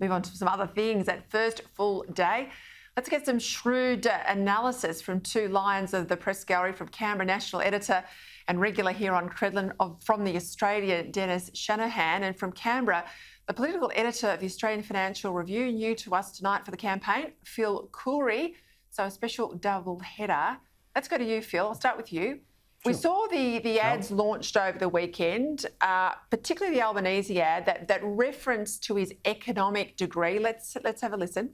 move on to some other things. That first full day, let's get some shrewd analysis from two lions of the press gallery, from Canberra National Editor and regular here on Credlin, from the Australia, Dennis Shanahan, and from Canberra, the political editor of the Australian Financial Review, new to us tonight for the campaign, Phil Cooley. So a special double header. Let's go to you, Phil. I'll start with you. Sure. We saw the ads launched over the weekend, particularly the Albanese ad, that reference to his economic degree. Let's have a listen.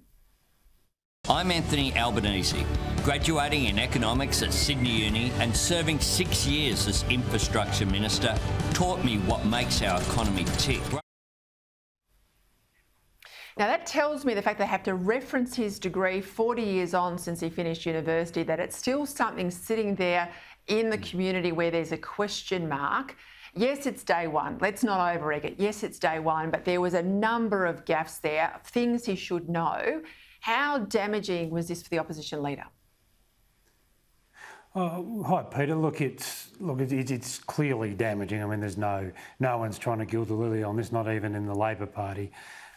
I'm Anthony Albanese, graduating in economics at Sydney Uni and serving 6 years as infrastructure minister taught me what makes our economy tick. Now that tells me, the fact they have to reference his degree 40 years on since he finished university, that it's still something sitting there in the community where there's a question mark. Yes, it's day one. Let's not over-egg it. Yes, it's day one, but there was a number of gaffes there, things he should know. How damaging was this for the opposition leader? Hi, Peter. Look, it's clearly damaging. I mean, there's no one's trying to gild the lily on this, not even in the Labor Party.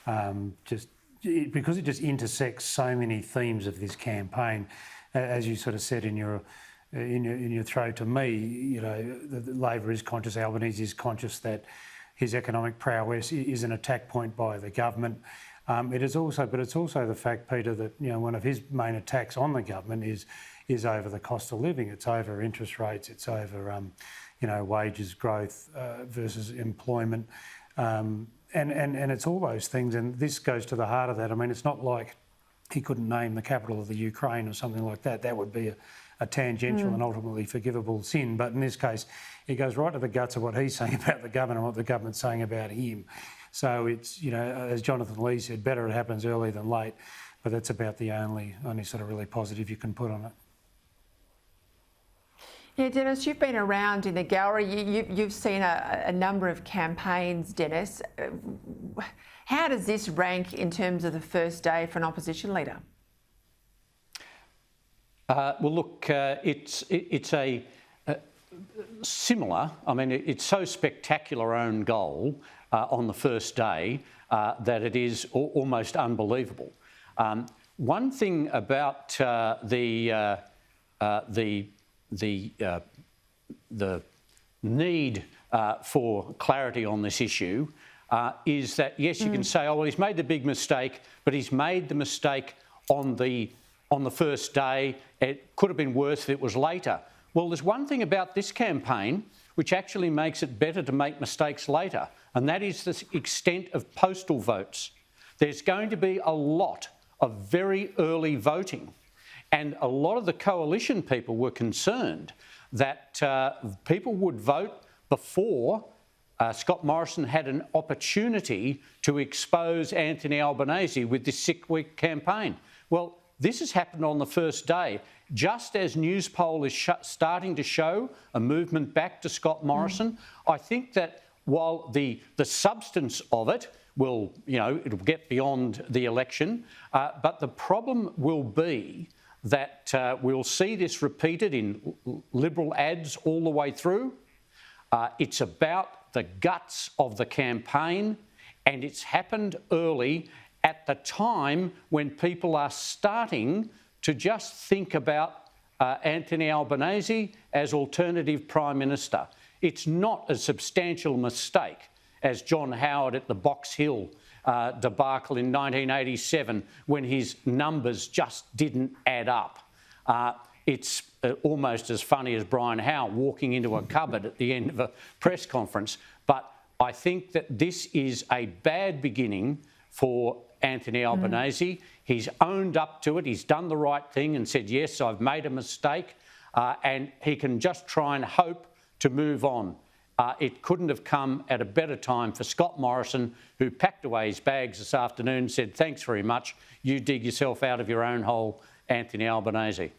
Because it just intersects so many themes of this campaign, as you sort of said in your throw to me. You know, the Labor is conscious, Albanese is conscious that his economic prowess is an attack point by the government. It's also the fact, Peter, that one of his main attacks on the government is over the cost of living. It's over interest rates. It's over wages growth versus employment. And it's all those things, and this goes to the heart of that. I mean, it's not like he couldn't name the capital of the Ukraine or something like that. That would be a tangential and ultimately forgivable sin. But in this case, it goes right to the guts of what he's saying about the government and what the government's saying about him. So it's, as Jonathan Lee said, better it happens early than late. But that's about the only sort of really positive you can put on it. Yeah, Dennis, you've been around in the gallery. You've seen a number of campaigns, Dennis. How does this rank in terms of the first day for an opposition leader? Well, look, it's a similar. I mean, it's so spectacular own goal on the first day that it is almost unbelievable. One thing about the need for clarity on this issue is that, yes, you can say, oh, well, he's made the big mistake, but he's made the mistake on the first day. It could have been worse if it was later. Well, there's one thing about this campaign which actually makes it better to make mistakes later, and that is the extent of postal votes. There's going to be a lot of very early voting. And a lot of the coalition people were concerned that people would vote before Scott Morrison had an opportunity to expose Anthony Albanese with this 6-week campaign. Well, this has happened on the first day. Just as Newspoll is starting to show a movement back to Scott Morrison, I think that while the substance of it will, it'll get beyond the election, but the problem will be that we'll see this repeated in Liberal ads all the way through. It's about the guts of the campaign, and it's happened early at the time when people are starting to just think about Anthony Albanese as alternative Prime Minister. It's not a substantial mistake as John Howard at the Box Hill debacle in 1987 when his numbers just didn't add up. It's almost as funny as Brian Howe walking into a cupboard at the end of a press conference. But I think that this is a bad beginning for Anthony Albanese. He's owned up to it. He's done the right thing and said, yes, I've made a mistake. And he can just try and hope to move on. It couldn't have come at a better time for Scott Morrison, who packed away his bags this afternoon and said, thanks very much. You dig yourself out of your own hole, Anthony Albanese.